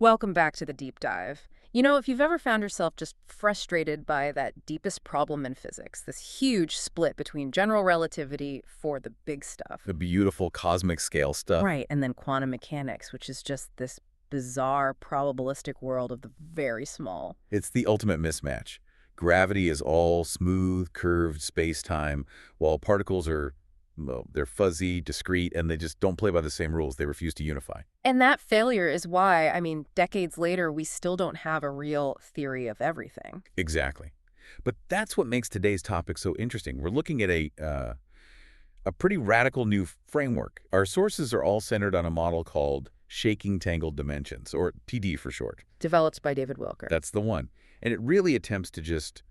Welcome back to the deep dive. You know, if you've ever found yourself just frustrated by that deepest problem in physics, this huge split between general relativity for the big stuff, The beautiful cosmic scale stuff. right, and then quantum mechanics, which is just this bizarre probabilistic world of the very small. It's the ultimate mismatch. Gravity is all smooth, curved space-time, while particles are, well, they're fuzzy, discrete, and they just don't play by the same rules. They refuse to unify. And that failure is why, decades later, we still don't have a real theory of everything. Exactly. But that's what makes today's topic so interesting. We're looking at a pretty radical new framework. Our sources are all centered on a model called shaking tangled dimensions, or TD for short. Developed by David Wilker. That's the one. And it really attempts to just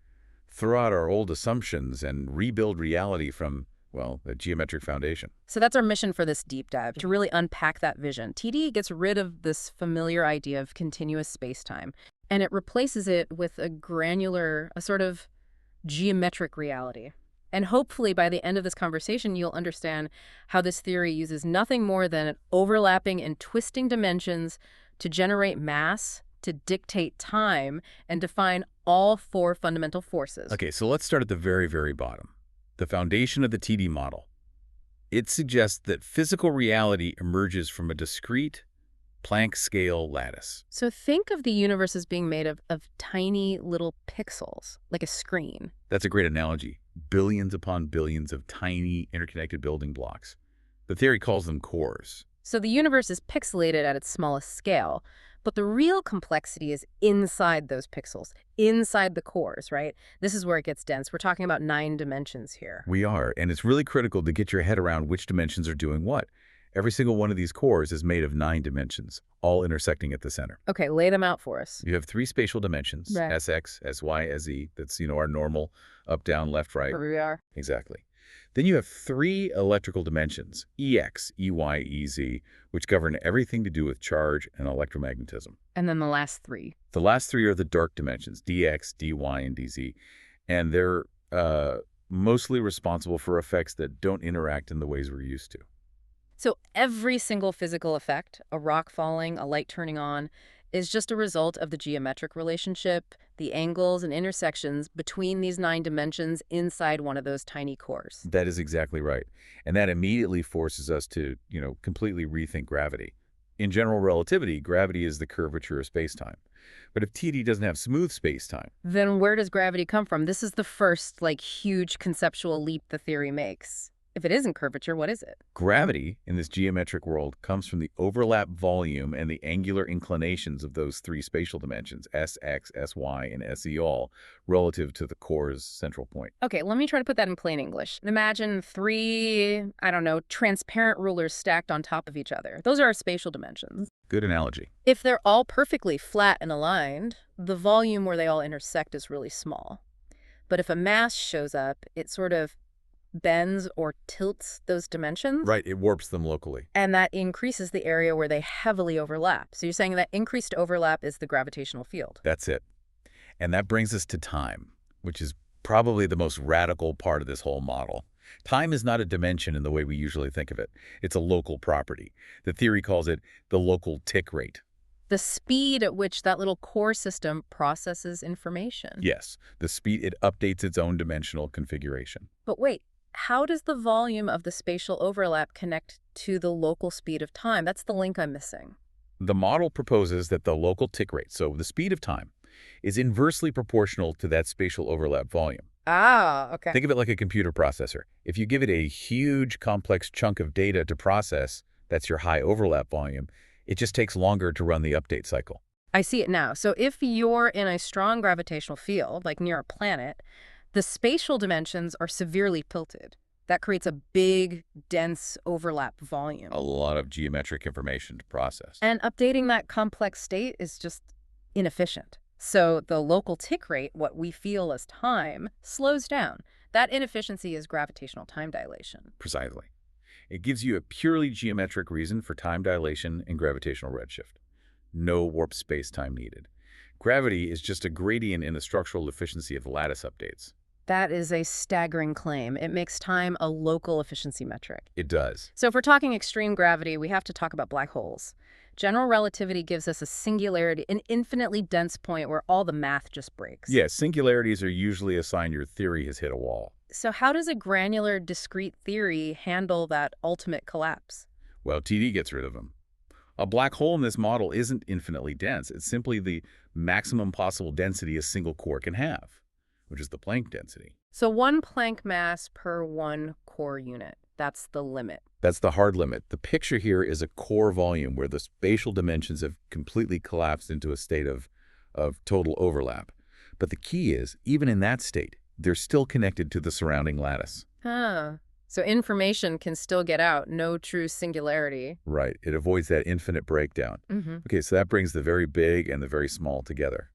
throw out our old assumptions and rebuild reality from, well, a geometric foundation. So that's our mission for this deep dive, to really unpack that vision. TD gets rid of this familiar idea of continuous spacetime, and it replaces it with a sort of geometric reality. And hopefully by the end of this conversation, you'll understand how this theory uses nothing more than overlapping and twisting dimensions to generate mass, to dictate time, and define all four fundamental forces. Okay, so let's start at the very, very bottom. The foundation of the TD model. It suggests that physical reality emerges from a discrete Planck-scale lattice. So think of the universe as being made of tiny little pixels, like a screen. That's a great analogy. Billions upon billions of tiny interconnected building blocks. The theory calls them cores. So the universe is pixelated at its smallest scale, but the real complexity is inside those pixels, inside the cores, right? This is where it gets dense. We're talking about 9 dimensions here. We are, and it's really critical to get your head around which dimensions are doing what. Every single one of these cores is made of 9 dimensions, all intersecting at the center. Okay, lay them out for us. You have 3 spatial dimensions, Right. Sx, Sy, Sz. That's, our normal up, down, left, right. Where we are. Exactly. Then you have 3 electrical dimensions, Ex, Ey, Ez, which govern everything to do with charge and electromagnetism. And then the last 3. The last 3 are the dark dimensions, Dx, Dy, and Dz. And they're mostly responsible for effects that don't interact in the ways we're used to. So every single physical effect, a rock falling, a light turning on, is just a result of the geometric relationship, the angles and intersections between these 9 dimensions inside one of those tiny cores. That is exactly right. And that immediately forces us to, completely rethink gravity. In general relativity, gravity is the curvature of spacetime. But if TD doesn't have smooth spacetime, Then where does gravity come from? This is the first, huge conceptual leap the theory makes. If it isn't curvature, what is it? gravity in this geometric world comes from the overlap volume and the angular inclinations of those 3 spatial dimensions, Sx, Sy, and Se all, relative to the core's central point. Okay, let me try to put that in plain English. Imagine 3, transparent rulers stacked on top of each other. Those are our spatial dimensions. Good analogy. If they're all perfectly flat and aligned, the volume where they all intersect is really small. But if a mass shows up, it sort of bends or tilts those dimensions. Right, it warps them locally. And that increases the area where they heavily overlap. So you're saying that increased overlap is the gravitational field. That's it. And that brings us to time, which is probably the most radical part of this whole model. Time is not a dimension in the way we usually think of it. It's a local property. The theory calls it the local tick rate. The speed at which that little core system processes information. Yes, the speed it updates its own dimensional configuration. But wait, how does the volume of the spatial overlap connect to the local speed of time? That's the link I'm missing. The model proposes that the local tick rate, so the speed of time, is inversely proportional to that spatial overlap volume. Ah, okay. Think of it like a computer processor. If you give it a huge, complex chunk of data to process, that's your high overlap volume, it just takes longer to run the update cycle. I see it now. So if you're in a strong gravitational field, like near a planet, the spatial dimensions are severely tilted. That creates a big, dense overlap volume. A lot of geometric information to process. And updating that complex state is just inefficient. So the local tick rate, what we feel as time, slows down. That inefficiency is gravitational time dilation. Precisely. It gives you a purely geometric reason for time dilation and gravitational redshift. No warp space-time needed. Gravity is just a gradient in the structural efficiency of the lattice updates. That is a staggering claim. It makes time a local efficiency metric. It does. So if we're talking extreme gravity, we have to talk about black holes. General relativity gives us a singularity, an infinitely dense point where all the math just breaks. Yes, singularities are usually a sign your theory has hit a wall. So how does a granular discrete theory handle that ultimate collapse? Well, TD gets rid of them. A black hole in this model isn't infinitely dense. It's simply the maximum possible density a single core can have, which is the Planck density. So one Planck mass per one core unit. That's the limit. That's the hard limit. The picture here is a core volume where the spatial dimensions have completely collapsed into a state of total overlap. But the key is, even in that state, they're still connected to the surrounding lattice. Huh. So information can still get out, no true singularity. Right. It avoids that infinite breakdown. Okay, so that brings the very big and the very small together.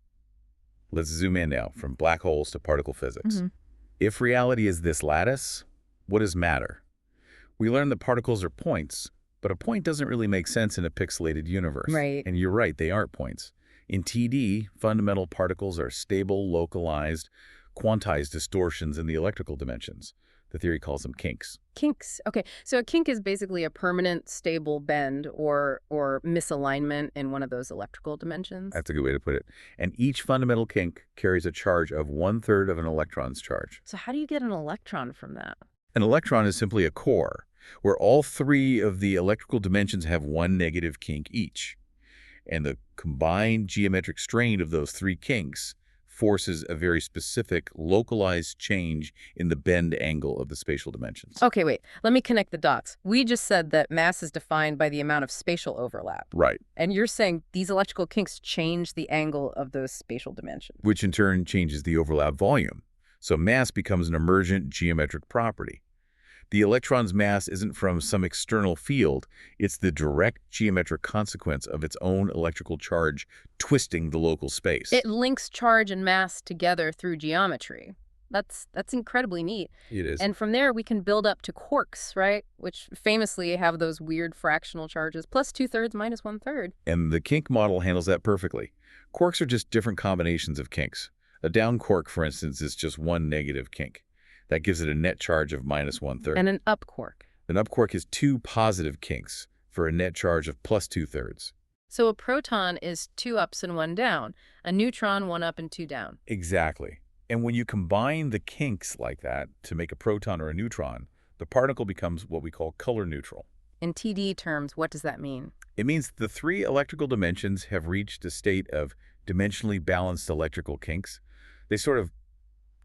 Let's zoom in now from black holes to particle physics. If reality is this lattice, what does matter? We learned that particles are points, but a point doesn't really make sense in a pixelated universe. Right. And you're right, they aren't points. In TD, fundamental particles are stable, localized, quantized distortions in the electrical dimensions. The theory calls them kinks. Kinks. Okay, so a kink is basically a permanent stable bend or misalignment in one of those electrical dimensions. That's a good way to put it. And each fundamental kink carries a charge of 1/3 of an electron's charge. So how do you get an electron from that? An electron is simply a core, where all three of the electrical dimensions have one negative kink each. And the combined geometric strain of those three kinks forces a very specific, localized change in the bend angle of the spatial dimensions. Okay, wait. Let me connect the dots. We just said that mass is defined by the amount of spatial overlap. Right. And you're saying these electrical kinks change the angle of those spatial dimensions. Which in turn changes the overlap volume. So mass becomes an emergent geometric property. The electron's mass isn't from some external field. It's the direct geometric consequence of its own electrical charge twisting the local space. It links charge and mass together through geometry. That's incredibly neat. It is. And from there, we can build up to quarks, right? Which famously have those weird fractional charges, plus 2/3 minus 1/3. And the kink model handles that perfectly. Quarks are just different combinations of kinks. A down quark, for instance, is just one negative kink. That gives it a net charge of minus 1/3. And an up quark. An up quark is two positive kinks for a net charge of plus 2/3. So a proton is 2 ups and 1 down. A neutron, 1 up and 2 down. Exactly. And when you combine the kinks like that to make a proton or a neutron, the particle becomes what we call color neutral. In TD terms, what does that mean? It means the three electrical dimensions have reached a state of dimensionally balanced electrical kinks. They sort of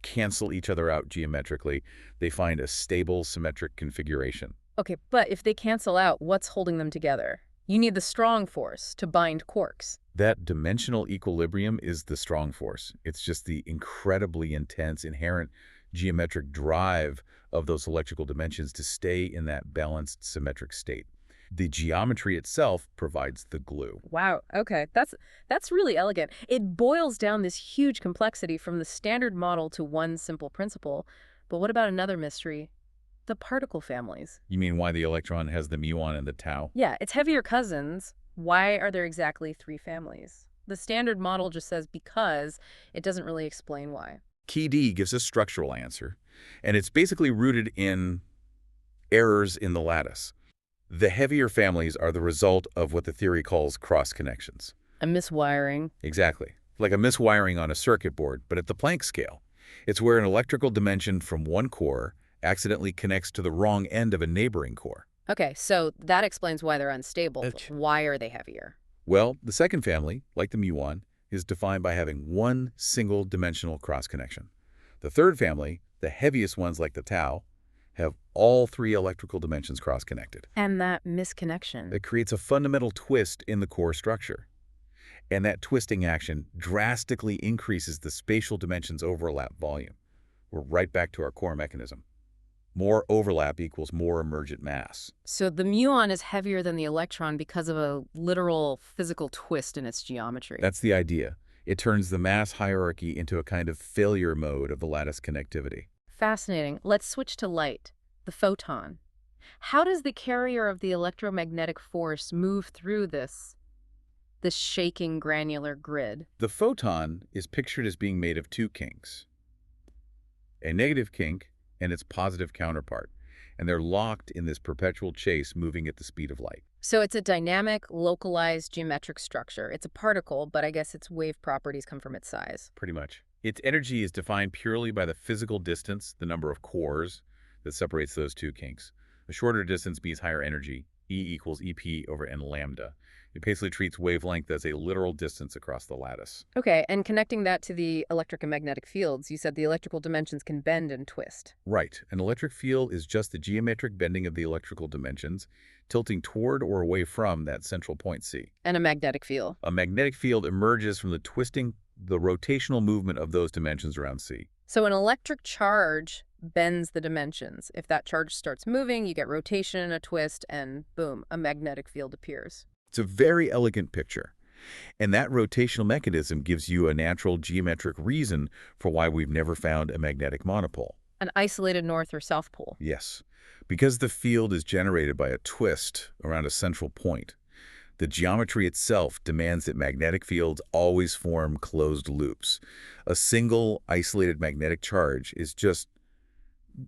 cancel each other out geometrically. They find a stable, symmetric configuration. Okay, but if they cancel out, what's holding them together? You need the strong force to bind quarks. That dimensional equilibrium is the strong force. It's just the incredibly intense, inherent geometric drive of those electrical dimensions to stay in that balanced, symmetric state. The geometry itself provides the glue. Wow, okay. That's really elegant. It boils down this huge complexity from the standard model to one simple principle. But what about another mystery? The particle families. You mean why the electron has the muon and the tau? Yeah, it's heavier cousins. Why are there exactly 3 families? The standard model just says because. It doesn't really explain why. TD gives a structural answer, and it's basically rooted in errors in the lattice. The heavier families are the result of what the theory calls cross-connections. A miswiring. Exactly. Like a miswiring on a circuit board, but at the Planck scale. It's where an electrical dimension from one core accidentally connects to the wrong end of a neighboring core. Okay, so that explains why they're unstable. Why are they heavier? Well, the second family, like the muon, is defined by having one single dimensional cross-connection. The third family, the heaviest ones like the tau, have all 3 electrical dimensions cross-connected. And that misconnection. It creates a fundamental twist in the core structure. And that twisting action drastically increases the spatial dimensions overlap volume. We're right back to our core mechanism. More overlap equals more emergent mass. So the muon is heavier than the electron because of a literal physical twist in its geometry. That's the idea. It turns the mass hierarchy into a kind of failure mode of the lattice connectivity. Fascinating. Let's switch to light, the photon. How does the carrier of the electromagnetic force move through this shaking granular grid? The photon is pictured as being made of 2 kinks. A negative kink and its positive counterpart, and they're locked in this perpetual chase moving at the speed of light. So it's a dynamic, localized geometric structure. It's a particle, but I guess its wave properties come from its size. Pretty much. Its energy is defined purely by the physical distance, the number of cores that separates those two kinks. A shorter distance means higher energy, E equals EP over n lambda. It basically treats wavelength as a literal distance across the lattice. Okay, and connecting that to the electric and magnetic fields, you said the electrical dimensions can bend and twist. Right. An electric field is just the geometric bending of the electrical dimensions, tilting toward or away from that central point C. And a magnetic field. A magnetic field emerges from the rotational movement of those dimensions around C. So an electric charge bends the dimensions. If that charge starts moving, you get rotation, a twist, and boom, a magnetic field appears. It's a very elegant picture. And that rotational mechanism gives you a natural geometric reason for why we've never found a magnetic monopole. An isolated north or south pole. Yes, because the field is generated by a twist around a central point. The geometry itself demands that magnetic fields always form closed loops. A single, isolated magnetic charge is just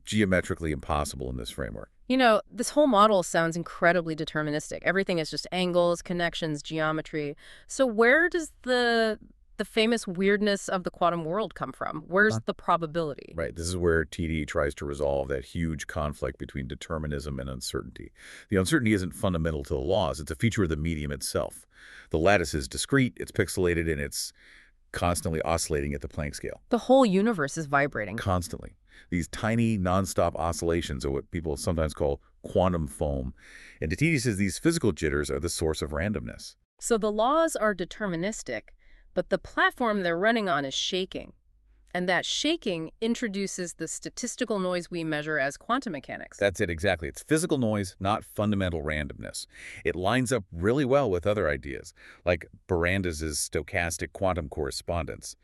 geometrically impossible in this framework. You know, this whole model sounds incredibly deterministic. Everything is just angles, connections, geometry. So where does the famous weirdness of the quantum world come from? Where's the probability? Right. This is where TD tries to resolve that huge conflict between determinism and uncertainty. The uncertainty isn't fundamental to the laws. It's a feature of the medium itself. The lattice is discrete, it's pixelated, and it's constantly oscillating at the Planck scale. The whole universe is vibrating. Constantly. These tiny, nonstop oscillations are what people sometimes call quantum foam. And TD says these physical jitters are the source of randomness. So the laws are deterministic, but the platform they're running on is shaking. And that shaking introduces the statistical noise we measure as quantum mechanics. That's it, exactly. It's physical noise, not fundamental randomness. It lines up really well with other ideas, like Barandas's stochastic quantum correspondence.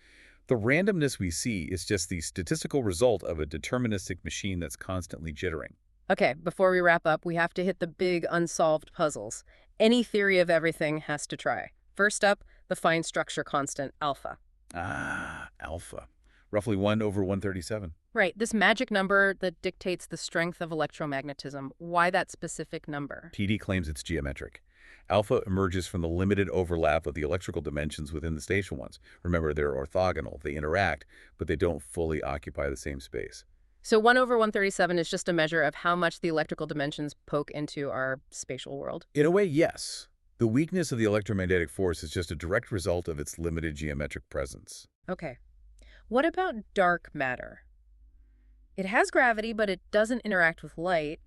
The randomness we see is just the statistical result of a deterministic machine that's constantly jittering. Okay, before we wrap up, we have to hit the big unsolved puzzles. Any theory of everything has to try. First up, the fine structure constant, alpha. Alpha. Roughly 1 over 137. Right, this magic number that dictates the strength of electromagnetism. Why that specific number? TD claims it's geometric. Alpha emerges from the limited overlap of the electrical dimensions within the station ones. Remember, they're orthogonal. They interact, but they don't fully occupy the same space. So 1 over 137 is just a measure of how much the electrical dimensions poke into our spatial world. In a way, yes. The weakness of the electromagnetic force is just a direct result of its limited geometric presence. Okay. What about dark matter? It has gravity, but it doesn't interact with light.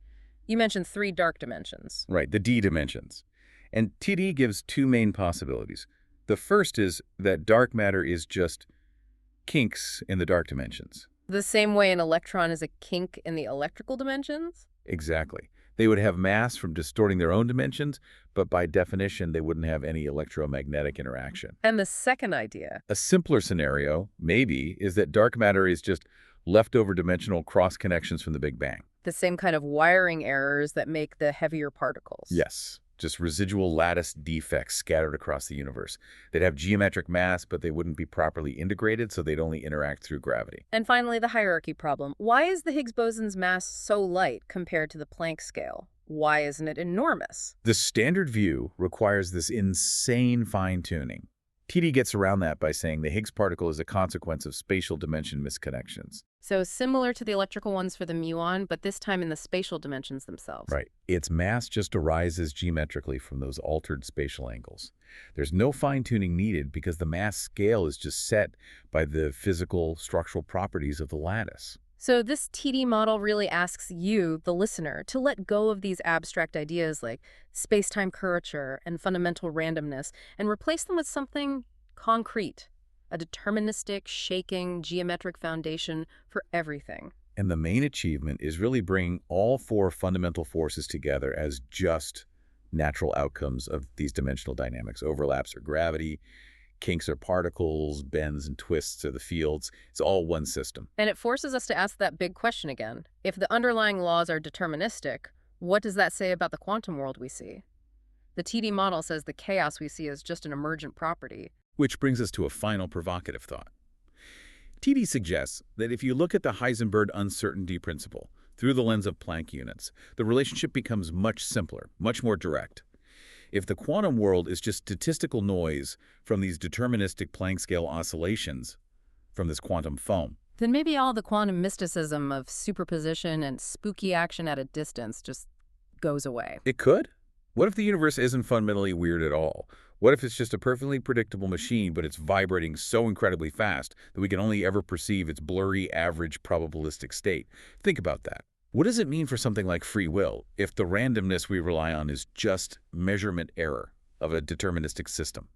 You mentioned 3 dark dimensions. Right, the D dimensions. And TD gives 2 main possibilities. The first is that dark matter is just kinks in the dark dimensions. The same way an electron is a kink in the electrical dimensions? Exactly. They would have mass from distorting their own dimensions, but by definition, they wouldn't have any electromagnetic interaction. And the second idea? A simpler scenario, maybe, is that dark matter is just leftover dimensional cross-connections from the Big Bang. The same kind of wiring errors that make the heavier particles. Yes. Just residual lattice defects scattered across the universe. They'd have geometric mass, but they wouldn't be properly integrated, so they'd only interact through gravity. And finally, the hierarchy problem. Why is the Higgs boson's mass so light compared to the Planck scale? Why isn't it enormous? The standard view requires this insane fine-tuning. TD gets around that by saying the Higgs particle is a consequence of spatial dimension misconnections. So similar to the electrical ones for the muon, but this time in the spatial dimensions themselves. Right. Its mass just arises geometrically from those altered spatial angles. There's no fine-tuning needed because the mass scale is just set by the physical structural properties of the lattice. So this TD model really asks you, the listener, to let go of these abstract ideas like space-time curvature and fundamental randomness and replace them with something concrete, a deterministic, shaking, geometric foundation for everything. And the main achievement is really bringing all 4 fundamental forces together as just natural outcomes of these dimensional dynamics. Overlaps are gravity, kinks are particles, bends and twists are the fields. It's all one system. And it forces us to ask that big question again. If the underlying laws are deterministic, what does that say about the quantum world we see? The TD model says the chaos we see is just an emergent property. Which brings us to a final provocative thought. TD suggests that if you look at the Heisenberg uncertainty principle through the lens of Planck units, the relationship becomes much simpler, much more direct. If the quantum world is just statistical noise from these deterministic Planck scale oscillations from this quantum foam, Then maybe all the quantum mysticism of superposition and spooky action at a distance just goes away. it could? What if the universe isn't fundamentally weird at all? What if it's just a perfectly predictable machine, but it's vibrating so incredibly fast that we can only ever perceive its blurry, average, probabilistic state? Think about that. What does it mean for something like free will if the randomness we rely on is just measurement error of a deterministic system?